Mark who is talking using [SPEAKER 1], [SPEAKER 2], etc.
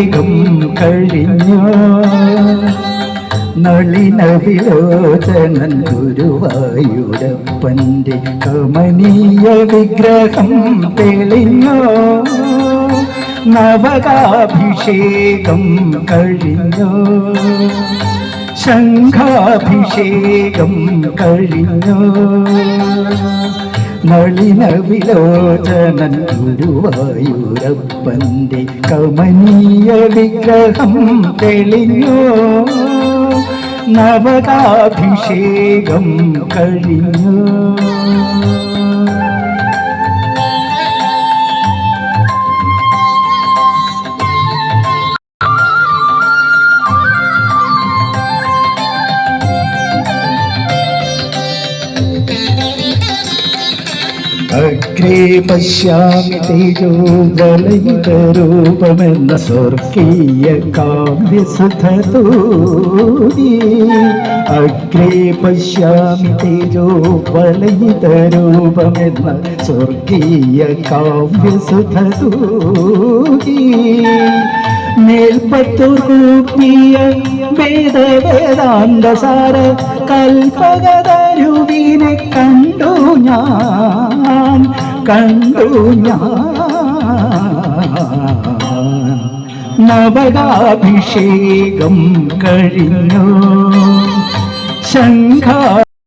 [SPEAKER 1] നവകാഭിഷേകം കഴിഞ്ഞു. നളിനവിലോചനൻ ഗുരുവായൂരപ്പൻ്റെ കമനീയ വിഗ്രഹം തെളിഞ്ഞു. നവകാഭിഷേകം കഴിഞ്ഞു. ശംഖാഭിഷേകം കഴിഞ്ഞു. നളിനവിലോചനൻ ഗുരുവായൂരപ്പൻ്റെ കമനീയ വിഗ്രഹം തെളിഞ്ഞു. നവകാഭിഷേകം കഴിഞ്ഞു. അഗ്രേ പശ്യാമി തേജോവലയിതരൂപമെന്ന സ്വർഗീയ കാവ്യസുധതൂരി. അഗ്രേ പശ്യാമി തേജോവലയിതരൂപമെന്ന സ്വർഗീയ കാവ്യസുധതൂരി. മേൽപ്പത്തൂർ കൂപ്പിയ വേദവേദാന്തസാര കൽപ്പകതരുവിനെ കണ്ടു ഞാൻ. നവകാഭിഷേകം കഴിഞ്ഞു. ശംഖ